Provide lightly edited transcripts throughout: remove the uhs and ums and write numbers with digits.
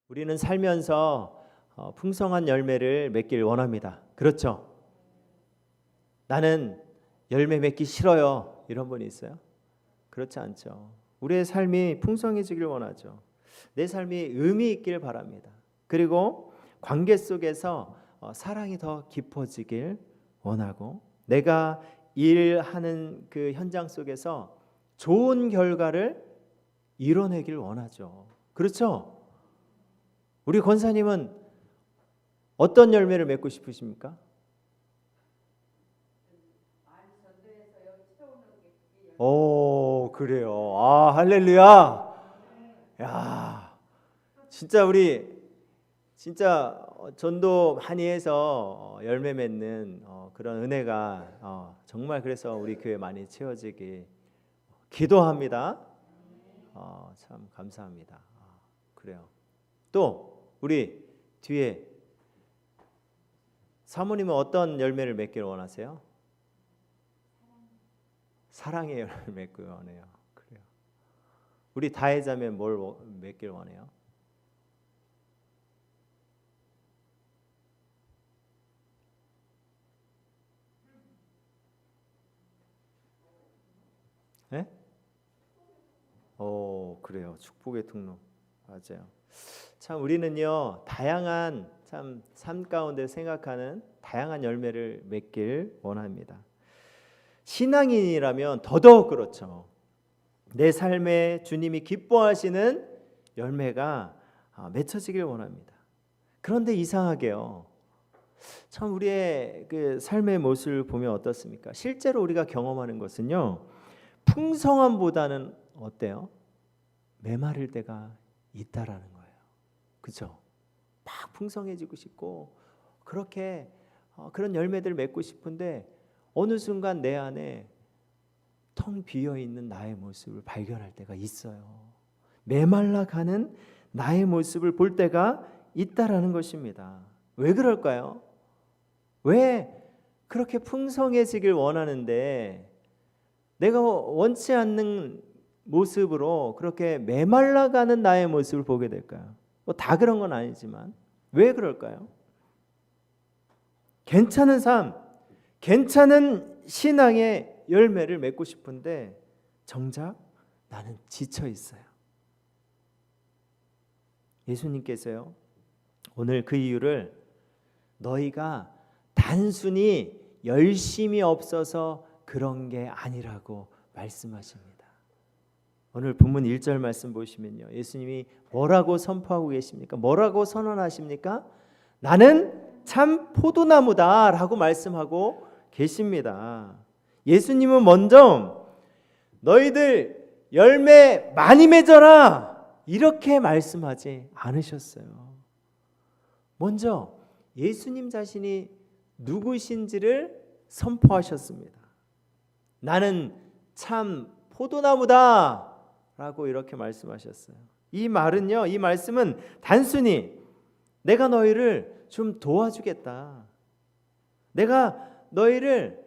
우리는 살면서 풍성한 열매를 맺길 원합니다. 그렇죠? 나는 열매 맺기 싫어요. 이런 분이 있어요? 그렇지 않죠. 우리의 삶이 풍성해지길 원하죠. 내 삶이 의미 있길 바랍니다. 그리고 관계 속에서 사랑이 더 깊어지길 원하고, 내가 일하는 그 현장 속에서 좋은 결과를 이뤄내길 원하죠. 그렇죠? 우리 권사님은 어떤 열매를 맺고 싶으십니까? 오, 그래요. 아, 할렐루야. 야, 진짜 우리 진짜 전도 많이 해서 열매 맺는 그런 은혜가 정말, 그래서 우리 교회 많이 채워지기 기도합니다. 참 감사합니다. 그래요. 또 우리 뒤에 사모님은 어떤 열매를 맺기를 원하세요? 사랑의 열매를 맺기 원해요. 그래요. 우리 다혜자매 뭘 맺기를 원해요? 네? 그래요. 축복의 통로. 맞아요. 참 우리는요, 다양한 참 삶 가운데 생각하는 다양한 열매를 맺길 원합니다. 신앙인이라면 더더욱 그렇죠. 내 삶에 주님이 기뻐하시는 열매가 맺혀지길 원합니다. 그런데 이상하게요, 참 우리의 그 삶의 모습을 보면 어떻습니까? 실제로 우리가 경험하는 것은요, 풍성함보다는 어때요? 메마를 때가 있다라는 거예요. 그렇죠? 막 풍성해지고 싶고 그렇게 그런 열매들을 맺고 싶은데 어느 순간 내 안에 텅 비어 있는 나의 모습을 발견할 때가 있어요. 메말라가는 나의 모습을 볼 때가 있다라는 것입니다. 왜 그럴까요? 왜 그렇게 풍성해지길 원하는데 내가 원치 않는 모습으로 그렇게 메말라가는 나의 모습을 보게 될까요? 뭐 다 그런 건 아니지만 왜 그럴까요? 괜찮은 삶, 괜찮은 신앙의 열매를 맺고 싶은데 정작 나는 지쳐 있어요. 예수님께서요, 오늘 그 이유를 너희가 단순히 열심이 없어서 그런 게 아니라고 말씀하십니다. 오늘 본문 1절 말씀 보시면요, 예수님이 뭐라고 선포하고 계십니까? 뭐라고 선언하십니까? 나는 참 포도나무다 라고 말씀하고 계십니다. 예수님은 먼저 너희들 열매 많이 맺어라 이렇게 말씀하지 않으셨어요. 먼저 예수님 자신이 누구신지를 선포하셨습니다. 나는 참 포도나무다 라고 이렇게 말씀하셨어요. 이 말은요, 이 말씀은 단순히 내가 너희를 좀 도와주겠다, 내가 너희를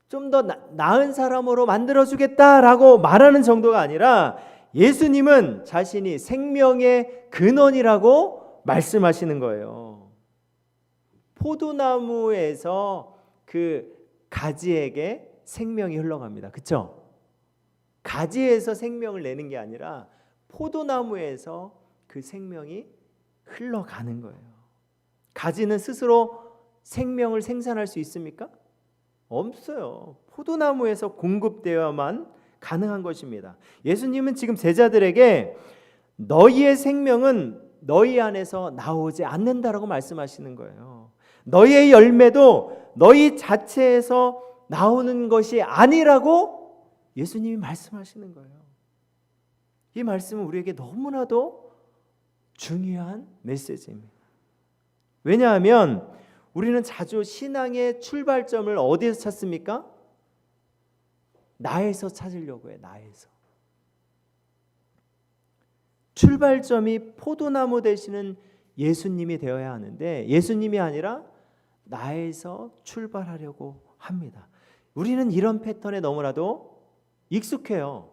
좀 더 나은 사람으로 만들어주겠다라고 말하는 정도가 아니라 예수님은 자신이 생명의 근원이라고 말씀하시는 거예요. 포도나무에서 그 가지에게 생명이 흘러갑니다. 그렇죠? 가지에서 생명을 내는 게 아니라 포도나무에서 그 생명이 흘러가는 거예요. 가지는 스스로 생명을 생산할 수 있습니까? 없어요. 포도나무에서 공급되어야만 가능한 것입니다. 예수님은 지금 제자들에게 너희의 생명은 너희 안에서 나오지 않는다라고 말씀하시는 거예요. 너희의 열매도 너희 자체에서 나오는 것이 아니라고 예수님이 말씀하시는 거예요. 이 말씀은 우리에게 너무나도 중요한 메시지입니다. 왜냐하면 우리는 자주 신앙의 출발점을 어디에서 찾습니까? 나에서 찾으려고 해요. 나에서. 출발점이 포도나무 되시는 예수님이 되어야 하는데 예수님이 아니라 나에서 출발하려고 합니다. 우리는 이런 패턴에 너무나도 익숙해요.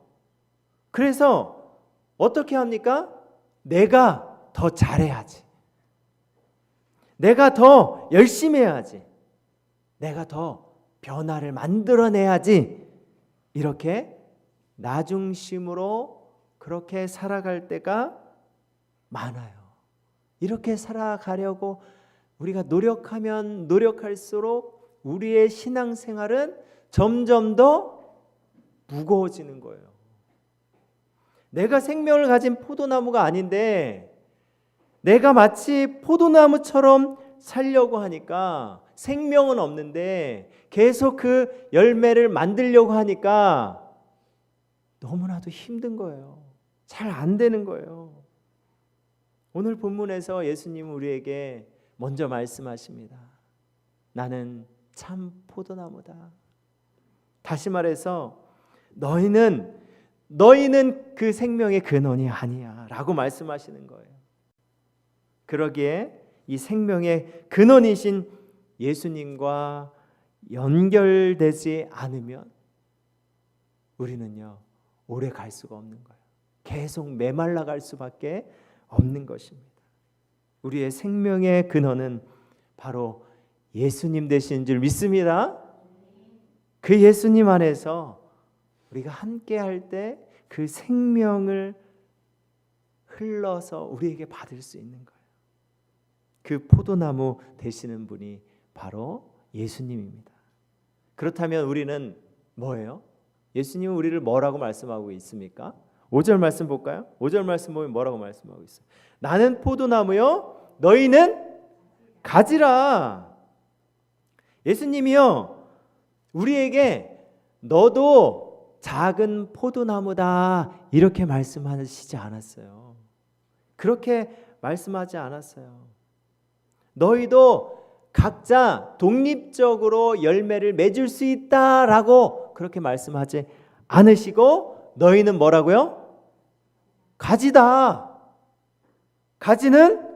그래서 어떻게 합니까? 내가 더 잘해야지. 내가 더 열심히 해야지. 내가 더 변화를 만들어내야지. 이렇게 나 중심으로 그렇게 살아갈 때가 많아요. 이렇게 살아가려고 우리가 노력하면 노력할수록 우리의 신앙생활은 점점 더 무거워지는 거예요. 내가 생명을 가진 포도나무가 아닌데 내가 마치 포도나무처럼 살려고 하니까 생명은 없는데 계속 그 열매를 만들려고 하니까 너무나도 힘든 거예요. 잘 안 되는 거예요. 오늘 본문에서 예수님은 우리에게 먼저 말씀하십니다. 나는 참 포도나무다. 다시 말해서 너희는 그 생명의 근원이 아니야 라고 말씀하시는 거예요. 그러기에 이 생명의 근원이신 예수님과 연결되지 않으면 우리는요 오래 갈 수가 없는 거예요. 계속 메말라 갈 수밖에 없는 것입니다. 우리의 생명의 근원은 바로 예수님 되신 줄 믿습니다. 그 예수님 안에서 우리가 함께 할 때 그 생명을 흘러서 우리에게 받을 수 있는 거예요. 그 포도나무 되시는 분이 바로 예수님입니다. 그렇다면 우리는 뭐예요? 예수님은 우리를 뭐라고 말씀하고 있습니까? 5절 말씀 볼까요? 5절 말씀 보면 뭐라고 말씀하고 있어요? 나는 포도나무요 너희는 가지라. 예수님이요 우리에게 너도 작은 포도나무다 이렇게 말씀하시지 않았어요. 그렇게 말씀하지 않았어요. 너희도 각자 독립적으로 열매를 맺을 수 있다라고 그렇게 말씀하지 않으시고 너희는 뭐라고요? 가지다. 가지는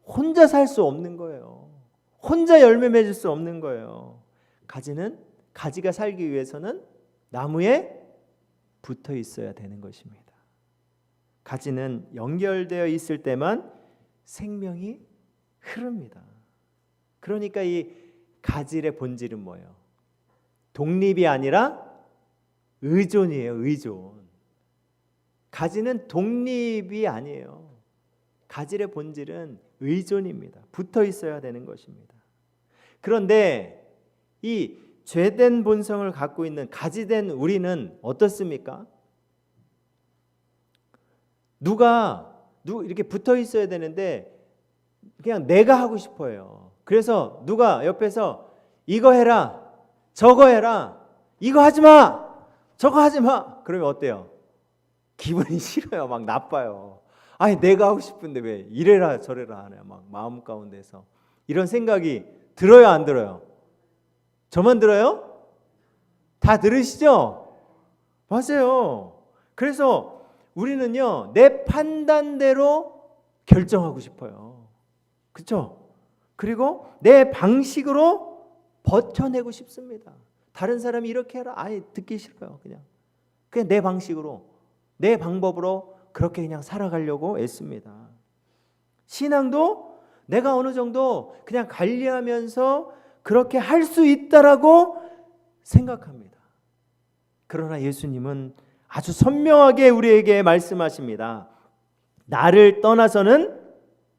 혼자 살 수 없는 거예요. 혼자 열매 맺을 수 없는 거예요. 가지가 살기 위해서는 나무에 붙어 있어야 되는 것입니다. 가지는 연결되어 있을 때만 생명이 흐릅니다. 그러니까 이 가지의 본질은 뭐예요? 독립이 아니라 의존이에요. 의존. 가지는 독립이 아니에요. 가지의 본질은 의존입니다. 붙어 있어야 되는 것입니다. 그런데 이 죄된 본성을 갖고 있는 가지된 우리는 어떻습니까? 누가 이렇게 붙어 있어야 되는데 그냥 내가 하고 싶어요. 그래서 누가 옆에서 이거 해라, 저거 해라, 이거 하지 마, 저거 하지 마. 그러면 어때요? 기분이 싫어요. 막 나빠요. 아니 내가 하고 싶은데 왜 이래라 저래라 하냐. 막 마음 가운데서 이런 생각이 들어요, 안 들어요? 저만 들어요? 다 들으시죠? 맞아요. 그래서 우리는요 내 판단대로 결정하고 싶어요. 그렇죠? 그리고 내 방식으로 버텨내고 싶습니다. 다른 사람이 이렇게 해라. 아예 듣기 싫어요. 그냥 내 방식으로 내 방법으로 그렇게 그냥 살아가려고 애씁니다. 신앙도 내가 어느 정도 그냥 관리하면서 그렇게 할 수 있다라고 생각합니다. 그러나 예수님은 아주 선명하게 우리에게 말씀하십니다. 나를 떠나서는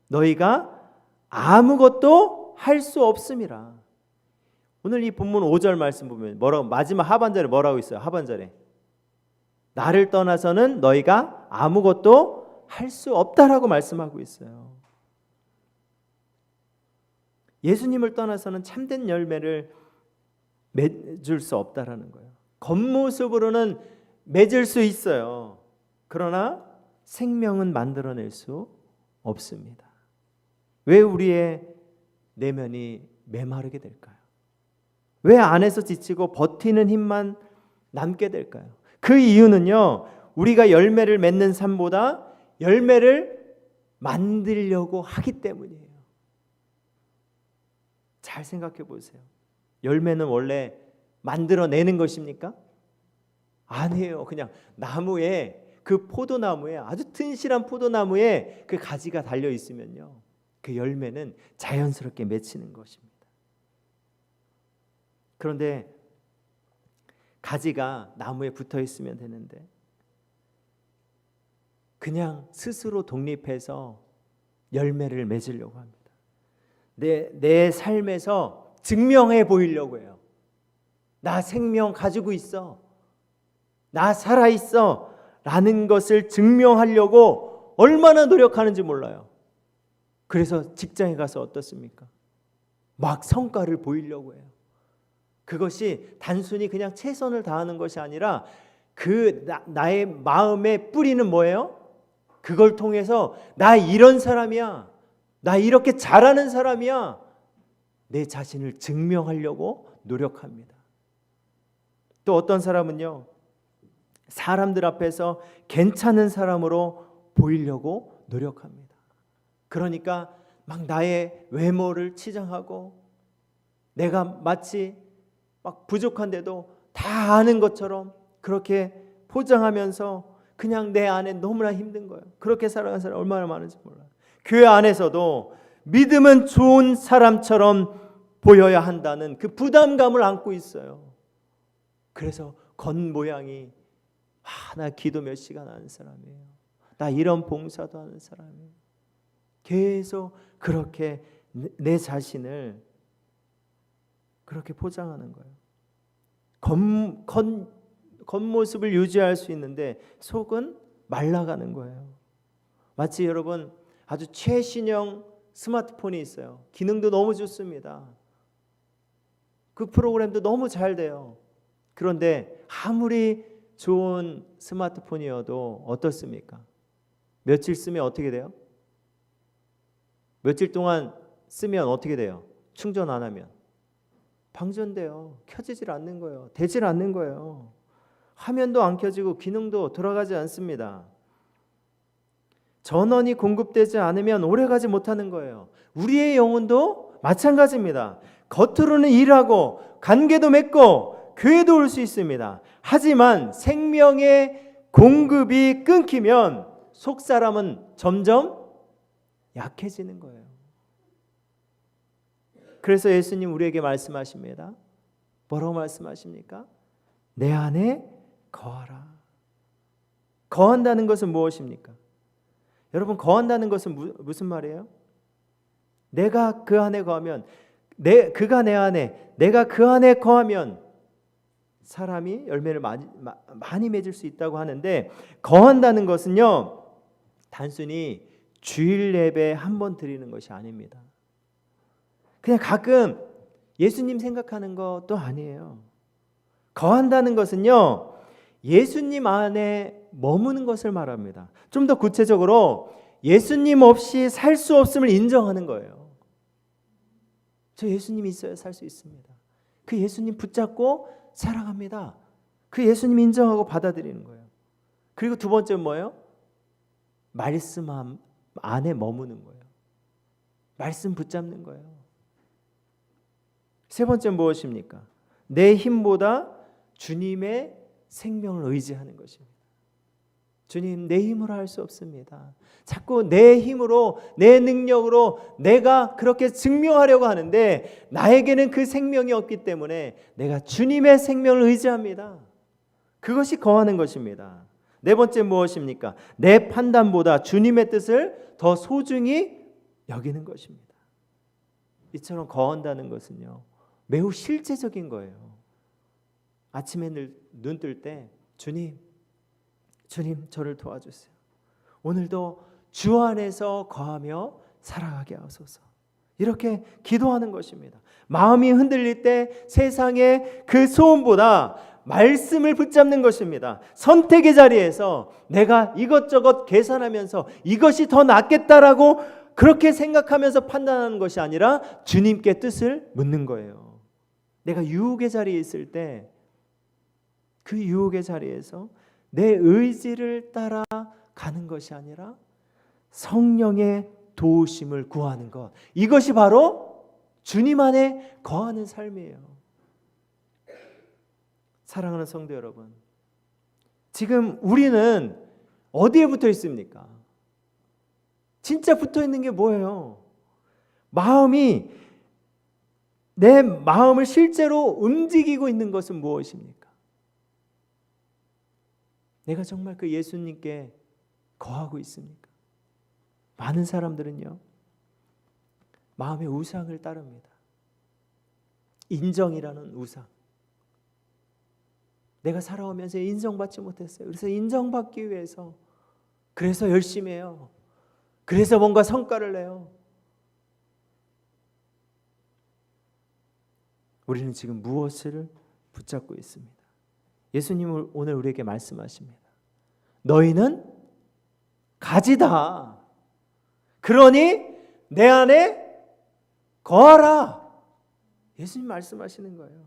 너희가 아무것도 할 수 없음이라. 오늘 이 본문 5절 말씀 보면 뭐라고 마지막 하반절에 뭐라고 있어요? 하반절에 나를 떠나서는 너희가 아무것도 할 수 없다라고 말씀하고 있어요. 예수님을 떠나서는 참된 열매를 맺을 수 없다라는 거예요. 겉모습으로는 맺을 수 있어요. 그러나 생명은 만들어낼 수 없습니다. 왜 우리의 내면이 메마르게 될까요? 왜 안에서 지치고 버티는 힘만 남게 될까요? 그 이유는요, 우리가 열매를 맺는 삶보다 열매를 만들려고 하기 때문이에요. 잘 생각해 보세요. 열매는 원래 만들어내는 것입니까? 아니에요. 그냥 나무에 그 포도나무에, 아주 튼실한 포도나무에 그 가지가 달려 있으면요, 그 열매는 자연스럽게 맺히는 것입니다. 그런데 가지가 나무에 붙어 있으면 되는데 그냥 스스로 독립해서 열매를 맺으려고 합니다. 내 삶에서 증명해 보이려고 해요. 나 생명 가지고 있어, 나 살아있어 라는 것을 증명하려고 얼마나 노력하는지 몰라요. 그래서 직장에 가서 어떻습니까? 막 성과를 보이려고 해요. 그것이 단순히 그냥 최선을 다하는 것이 아니라 나의 마음의 뿌리는 뭐예요? 그걸 통해서 나 이런 사람이야, 나 이렇게 잘하는 사람이야, 내 자신을 증명하려고 노력합니다. 또 어떤 사람은요, 사람들 앞에서 괜찮은 사람으로 보이려고 노력합니다. 그러니까 막 나의 외모를 치장하고 내가 마치 막 부족한데도 다 아는 것처럼 그렇게 포장하면서 그냥 내 안에 너무나 힘든 거예요. 그렇게 살아가는 사람 얼마나 많은지 몰라요. 교회 안에서도 믿음은 좋은 사람처럼 보여야 한다는 그 부담감을 안고 있어요. 그래서 겉모양이 나 기도 몇 시간 하는 사람이에요, 나 이런 봉사도 하는 사람이에요, 계속 그렇게 내 자신을 그렇게 포장하는 거예요. 겉모습을 유지할 수 있는데 속은 말라가는 거예요. 마치 여러분 아주 최신형 스마트폰이 있어요. 기능도 너무 좋습니다. 그 프로그램도 너무 잘 돼요. 그런데 아무리 좋은 스마트폰이어도 어떻습니까? 며칠 쓰면 어떻게 돼요? 며칠 동안 쓰면 어떻게 돼요? 충전 안 하면 방전돼요. 켜지질 않는 거예요. 되질 않는 거예요. 화면도 안 켜지고 기능도 돌아가지 않습니다. 전원이 공급되지 않으면 오래가지 못하는 거예요. 우리의 영혼도 마찬가지입니다. 겉으로는 일하고 관계도 맺고 교회도 올 수 있습니다. 하지만 생명의 공급이 끊기면 속사람은 점점 약해지는 거예요. 그래서 예수님 우리에게 말씀하십니다. 뭐라고 말씀하십니까? 내 안에 거하라. 거한다는 것은 무엇입니까? 여러분, 거한다는 것은 무슨 말이에요? 내가 그 안에 거하면, 그가 내 안에, 내가 그 안에 거하면 사람이 열매를 많이 맺을 수 있다고 하는데, 거한다는 것은요, 단순히 주일 예배 한 번 드리는 것이 아닙니다. 그냥 가끔 예수님 생각하는 것도 아니에요. 거한다는 것은요, 예수님 안에 머무는 것을 말합니다. 좀 더 구체적으로 예수님 없이 살 수 없음을 인정하는 거예요. 저 예수님이 있어야 살 수 있습니다. 그 예수님 붙잡고 살아갑니다. 그 예수님 인정하고 받아들이는 거예요. 그리고 두 번째는 뭐예요? 말씀 안에 머무는 거예요. 말씀 붙잡는 거예요. 세 번째는 무엇입니까? 내 힘보다 주님의 생명을 의지하는 것입니다. 주님, 내 힘으로 할 수 없습니다. 자꾸 내 힘으로, 내 능력으로 내가 그렇게 증명하려고 하는데 나에게는 그 생명이 없기 때문에 내가 주님의 생명을 의지합니다. 그것이 거하는 것입니다. 네 번째 무엇입니까? 내 판단보다 주님의 뜻을 더 소중히 여기는 것입니다. 이처럼 거한다는 것은요, 매우 실제적인 거예요. 아침에 눈 뜰 때 주님 저를 도와주세요. 오늘도 주 안에서 거하며 살아가게 하소서. 이렇게 기도하는 것입니다. 마음이 흔들릴 때 세상의 그 소음보다 말씀을 붙잡는 것입니다. 선택의 자리에서 내가 이것저것 계산하면서 이것이 더 낫겠다라고 그렇게 생각하면서 판단하는 것이 아니라 주님께 뜻을 묻는 거예요. 내가 유혹의 자리에 있을 때 그 유혹의 자리에서 내 의지를 따라가는 것이 아니라 성령의 도우심을 구하는 것, 이것이 바로 주님 안에 거하는 삶이에요. 사랑하는 성도 여러분, 지금 우리는 어디에 붙어 있습니까? 진짜 붙어 있는 게 뭐예요? 내 마음을 실제로 움직이고 있는 것은 무엇입니까? 내가 정말 그 예수님께 거하고 있습니까? 많은 사람들은요, 마음의 우상을 따릅니다. 인정이라는 우상. 내가 살아오면서 인정받지 못했어요. 그래서 인정받기 위해서, 그래서 열심히 해요. 그래서 뭔가 성과를 내요. 우리는 지금 무엇을 붙잡고 있습니다? 예수님은 오늘 우리에게 말씀하십니다. 너희는 가지다. 그러니 내 안에 거하라. 예수님 말씀하시는 거예요.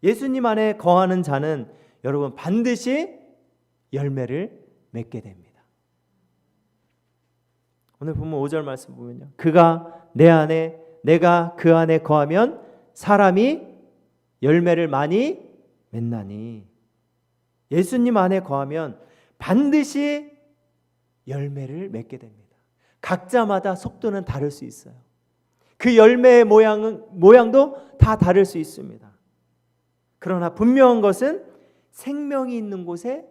예수님 안에 거하는 자는 여러분 반드시 열매를 맺게 됩니다. 오늘 보면 5절 말씀 보면요, 그가 내 안에 내가 그 안에 거하면 사람이 열매를 많이 맺나니. 예수님 안에 거하면 반드시 열매를 맺게 됩니다. 각자마다 속도는 다를 수 있어요. 그 열매의 모양도 다 다를 수 있습니다. 그러나 분명한 것은 생명이 있는 곳에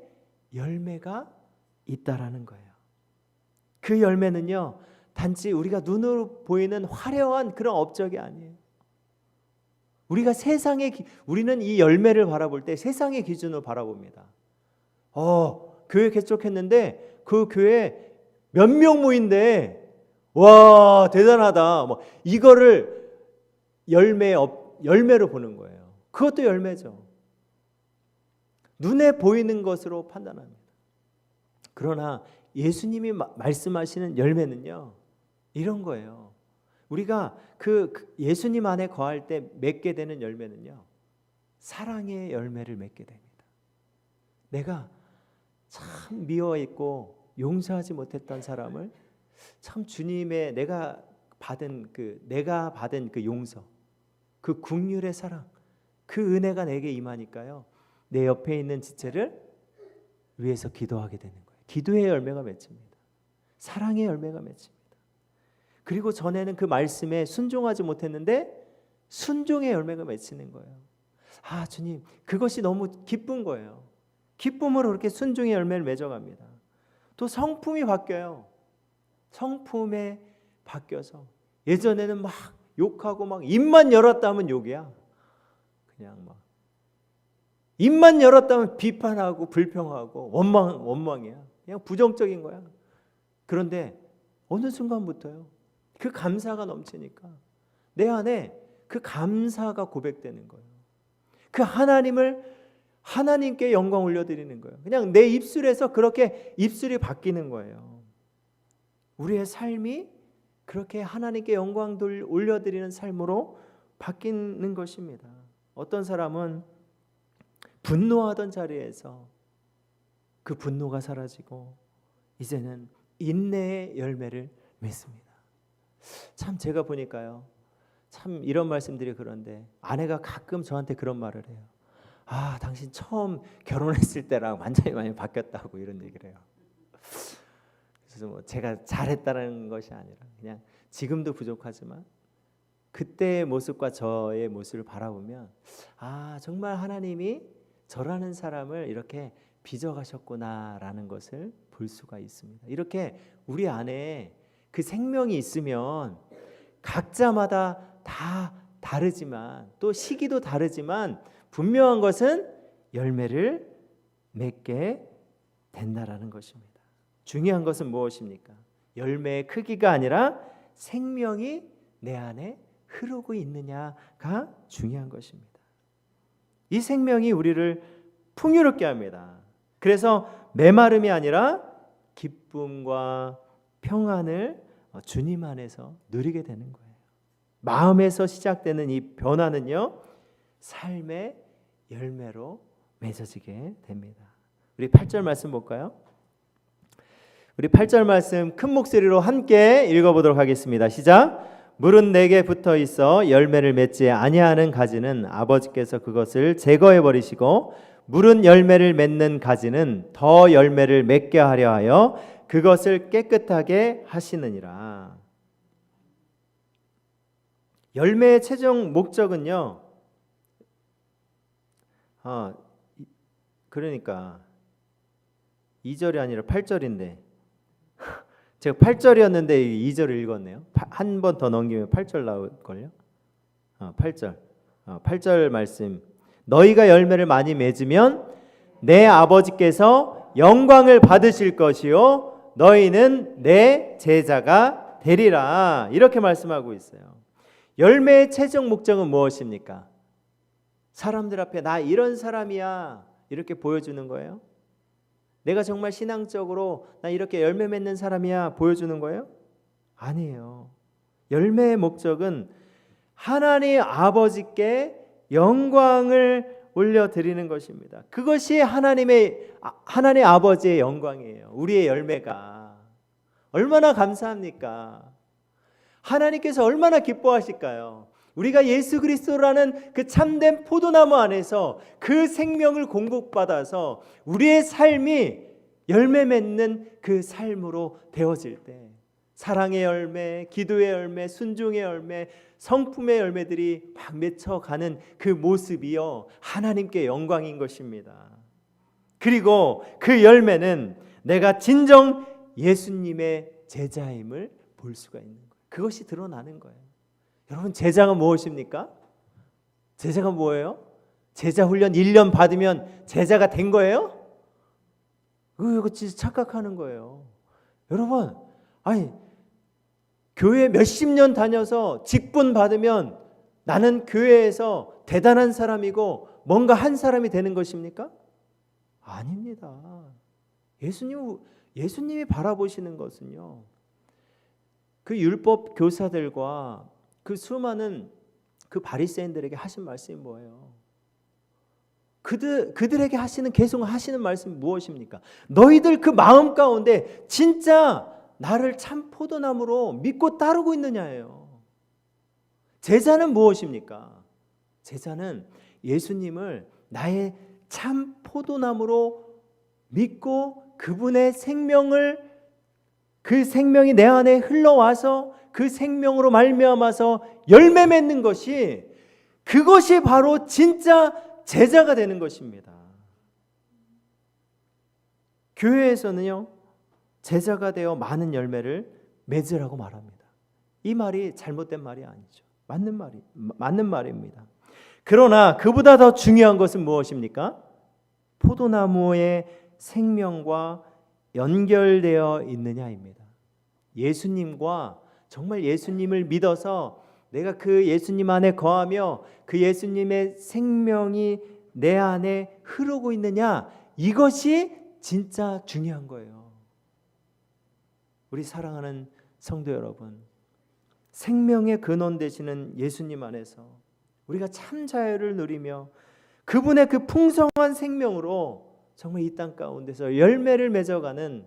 열매가 있다라는 거예요. 그 열매는요, 단지 우리가 눈으로 보이는 화려한 그런 업적이 아니에요. 우리는 이 열매를 바라볼 때 세상의 기준으로 바라봅니다. 교회 개척했는데 그 교회 몇 명 모인데 와 대단하다. 뭐 이거를 열매로 보는 거예요. 그것도 열매죠. 눈에 보이는 것으로 판단합니다. 그러나 예수님이 말씀하시는 열매는요, 이런 거예요. 우리가 그 예수님 안에 거할 때 맺게 되는 열매는요, 사랑의 열매를 맺게 됩니다. 내가 참 미워했고 용서하지 못했던 사람을 참 주님의 내가 받은 그 용서, 그 긍휼의 사랑, 그 은혜가 내게 임하니까요, 내 옆에 있는 지체를 위해서 기도하게 되는 거예요. 기도의 열매가 맺힙니다. 사랑의 열매가 맺힙니다. 그리고 전에는 그 말씀에 순종하지 못했는데 순종의 열매가 맺히는 거예요. 주님, 그것이 너무 기쁜 거예요. 기쁨으로 그렇게 순종의 열매를 맺어갑니다. 또 성품이 바뀌어요. 성품에 바뀌어서 예전에는 막 욕하고 막 입만 열었다 하면 욕이야. 그냥 막 입만 열었다 하면 비판하고 불평하고 원망이야. 그냥 부정적인 거야. 그런데 어느 순간부터요, 그 감사가 넘치니까 내 안에 그 감사가 고백되는 거예요. 그 하나님께 영광 올려드리는 거예요. 그냥 내 입술에서 그렇게 입술이 바뀌는 거예요. 우리의 삶이 그렇게 하나님께 영광을 올려드리는 삶으로 바뀌는 것입니다. 어떤 사람은 분노하던 자리에서 그 분노가 사라지고 이제는 인내의 열매를 맺습니다. 참 제가 보니까요, 참 이런 말씀들이 그런데 아내가 가끔 저한테 그런 말을 해요. 당신 처음 결혼했을 때랑 완전히 많이 바뀌었다고 이런 얘기를 해요. 그래서 뭐 제가 잘했다는 것이 아니라 그냥 지금도 부족하지만 그때의 모습과 저의 모습을 바라보면 정말 하나님이 저라는 사람을 이렇게 빚어가셨구나라는 것을 볼 수가 있습니다. 이렇게 우리 안에 그 생명이 있으면 각자마다 다 다르지만 또 시기도 다르지만 분명한 것은 열매를 맺게 된다라는 것입니다. 중요한 것은 무엇입니까? 열매의 크기가 아니라 생명이 내 안에 흐르고 있느냐가 중요한 것입니다. 이 생명이 우리를 풍요롭게 합니다. 그래서 메마름이 아니라 기쁨과 평안을 주님 안에서 누리게 되는 거예요. 마음에서 시작되는 이 변화는요, 삶의 열매로 맺어지게 됩니다. 우리 8절 말씀 볼까요? 우리 8절 말씀 큰 목소리로 함께 읽어보도록 하겠습니다. 시작. 물은 내게 붙어 있어 열매를 맺지 아니하는 가지는 아버지께서 그것을 제거해 버리시고 무른 열매를 맺는 가지는 더 열매를 맺게 하려 하여 그것을 깨끗하게 하시느니라. 열매의 최종 목적은요. 그러니까 2절이 아니라 8절인데 제가 8절이었는데 2절을 읽었네요. 한 번 더 넘기면 8절 나올걸요. 8절 8절 말씀, 너희가 열매를 많이 맺으면 내 아버지께서 영광을 받으실 것이요 너희는 내 제자가 되리라. 이렇게 말씀하고 있어요. 열매의 최종 목적은 무엇입니까? 사람들 앞에 나 이런 사람이야 이렇게 보여주는 거예요? 내가 정말 신앙적으로 나 이렇게 열매 맺는 사람이야 보여주는 거예요? 아니에요. 열매의 목적은 하나님 아버지께 영광을 올려드리는 것입니다. 그것이 하나님 아버지의 영광이에요. 우리의 열매가 얼마나 감사합니까? 하나님께서 얼마나 기뻐하실까요? 우리가 예수 그리스도라는 그 참된 포도나무 안에서 그 생명을 공급받아서 우리의 삶이 열매 맺는 그 삶으로 되어질 때, 사랑의 열매, 기도의 열매, 순종의 열매, 성품의 열매들이 막 맺혀가는 그 모습이요 하나님께 영광인 것입니다. 그리고 그 열매는 내가 진정 예수님의 제자임을 볼 수가 있는 거예요. 그것이 드러나는 거예요. 여러분, 제자가 무엇입니까? 제자가 뭐예요? 제자 훈련 1년 받으면 제자가 된 거예요? 이거 진짜 착각하는 거예요. 여러분, 아니 교회 몇십 년 다녀서 직분 받으면 나는 교회에서 대단한 사람이고 뭔가 한 사람이 되는 것입니까? 아닙니다. 예수님이 바라보시는 것은요, 그 율법 교사들과 그 수많은 그 바리새인들에게 하신 말씀이 뭐예요? 그들에게 계속 하시는 말씀이 무엇입니까? 너희들 그 마음 가운데 진짜 나를 참 포도나무로 믿고 따르고 있느냐예요. 제자는 무엇입니까? 제자는 예수님을 나의 참 포도나무로 믿고 그분의 그 생명이 내 안에 흘러와서 그 생명으로 말미암아서 열매 맺는 그것이 바로 진짜 제자가 되는 것입니다. 교회에서는요, 제자가 되어 많은 열매를 맺으라고 말합니다. 이 말이 잘못된 말이 아니죠. 맞는 말입니다. 그러나 그보다 더 중요한 것은 무엇입니까? 포도나무의 생명과 연결되어 있느냐입니다. 예수님과 정말 예수님을 믿어서 내가 그 예수님 안에 거하며 그 예수님의 생명이 내 안에 흐르고 있느냐, 이것이 진짜 중요한 거예요. 우리 사랑하는 성도 여러분, 생명의 근원 되시는 예수님 안에서 우리가 참 자유를 누리며 그분의 그 풍성한 생명으로 정말 이 땅 가운데서 열매를 맺어가는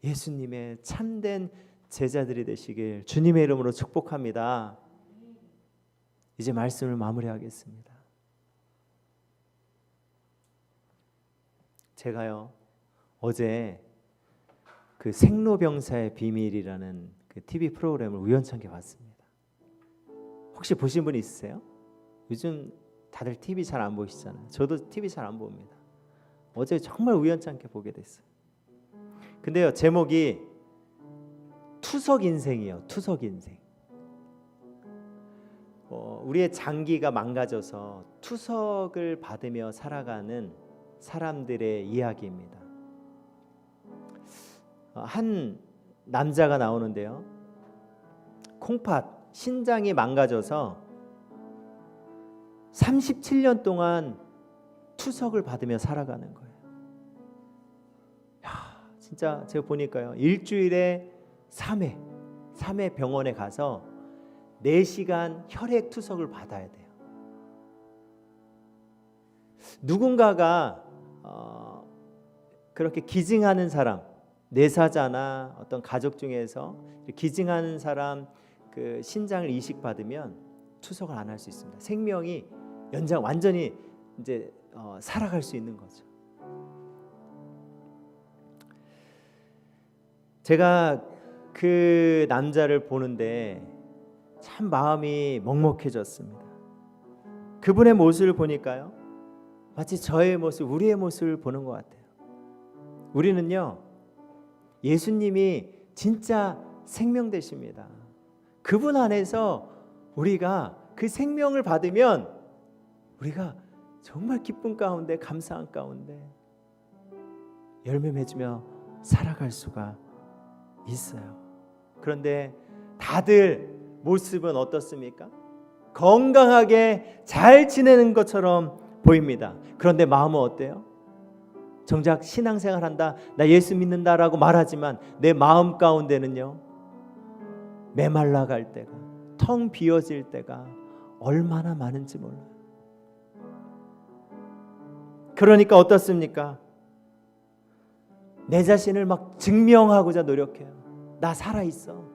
예수님의 참된 제자들이 되시길 주님의 이름으로 축복합니다. 이제 말씀을 마무리하겠습니다. 제가요, 어제 그 생로병사의 비밀이라는 그 TV 프로그램을 우연찮게 봤습니다. 혹시 보신 분 있으세요? 요즘 다들 TV 잘 안 보시잖아요. 저도 TV 잘 안 봅니다. 어제 정말 우연찮게 보게 됐어요. 근데요, 제목이 투석 인생이에요. 투석 인생. 우리의 장기가 망가져서 투석을 받으며 살아가는 사람들의 이야기입니다. 한 남자가 나오는데요, 콩팥, 신장이 망가져서 37년 동안 투석을 받으며 살아가는 거예요. 진짜 제가 보니까요, 일주일에 3회 병원에 가서 4시간 혈액 투석을 받아야 돼요. 누군가가 그렇게 기증하는 사람, 내사자나 어떤 가족 중에서 기증하는 사람 그 신장을 이식받으면 투석을 안 할 수 있습니다. 생명이 완전히 이제 살아갈 수 있는 거죠. 제가 그 남자를 보는데 참 마음이 먹먹해졌습니다. 그분의 모습을 보니까요, 마치 저의 모습, 우리의 모습을 보는 것 같아요. 우리는요, 예수님이 진짜 생명 되십니다. 그분 안에서 우리가 그 생명을 받으면 우리가 정말 기쁨 가운데, 감사한 가운데 열매 맺으며 살아갈 수가 있어요. 그런데 다들 모습은 어떻습니까? 건강하게 잘 지내는 것처럼 보입니다. 그런데 마음은 어때요? 정작 신앙생활 한다, 나 예수 믿는다라고 말하지만 내 마음 가운데는요, 메말라갈 때가, 텅 비어질 때가 얼마나 많은지 몰라요. 그러니까 어떻습니까? 내 자신을 막 증명하고자 노력해요. 나 살아있어.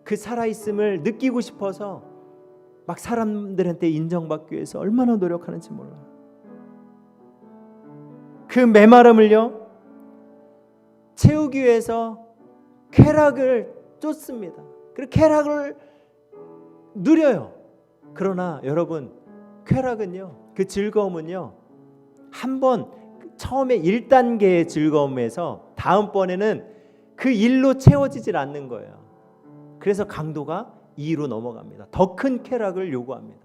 그 살아있음을 느끼고 싶어서 막 사람들한테 인정받기 위해서 얼마나 노력하는지 몰라요. 그 메마름을요, 채우기 위해서 쾌락을 쫓습니다. 그리고 쾌락을 누려요. 그러나 여러분, 쾌락은요, 그 즐거움은요, 한번 처음에 1단계의 즐거움에서 다음번에는 그 1로 채워지질 않는 거예요. 그래서 강도가 2로 넘어갑니다. 더 큰 쾌락을 요구합니다.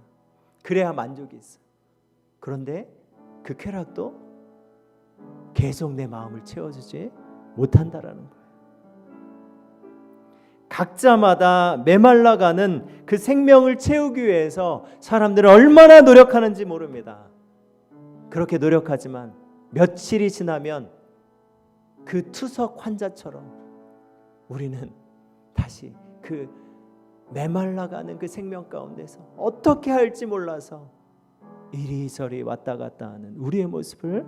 그래야 만족이 있어요. 그런데 그 쾌락도 계속 내 마음을 채워주지 못한다라는 거예요. 각자마다 메말라가는 그 생명을 채우기 위해서 사람들은 얼마나 노력하는지 모릅니다. 그렇게 노력하지만 며칠이 지나면 그 투석 환자처럼 우리는 다시 그 메말라가는 그 생명 가운데서 어떻게 할지 몰라서 이리저리 왔다 갔다 하는 우리의 모습을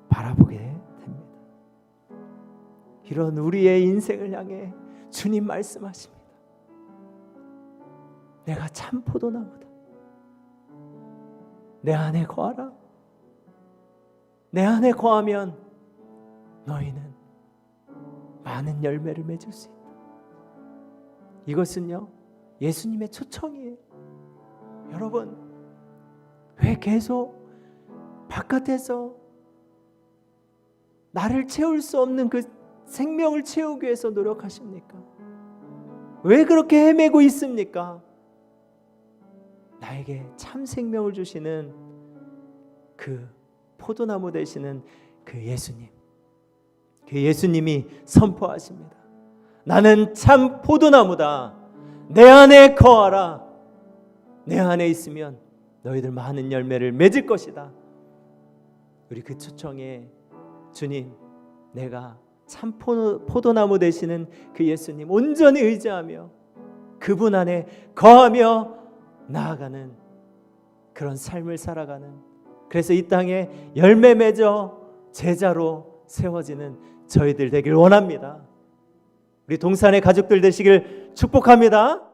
바라보게 됩니다. 이런 우리의 인생을 향해 주님 말씀하십니다. 내가 참 포도나무다. 내 안에 거하라. 내 안에 거하면 너희는 많은 열매를 맺을 수 있다. 이것은요, 예수님의 초청이에요. 여러분, 왜 계속 바깥에서 나를 채울 수 없는 그 생명을 채우기 위해서 노력하십니까? 왜 그렇게 헤매고 있습니까? 나에게 참 생명을 주시는 그 포도나무 되시는 그 예수님, 그 예수님이 선포하십니다. 나는 참 포도나무다. 내 안에 거하라. 내 안에 있으면 너희들 많은 열매를 맺을 것이다. 우리 그 초청에 주님, 내가 참 포도나무 되시는 그 예수님 온전히 의지하며 그분 안에 거하며 나아가는 그런 삶을 살아가는, 그래서 이 땅에 열매 맺어 제자로 세워지는 저희들 되길 원합니다. 우리 동산의 가족들 되시길 축복합니다.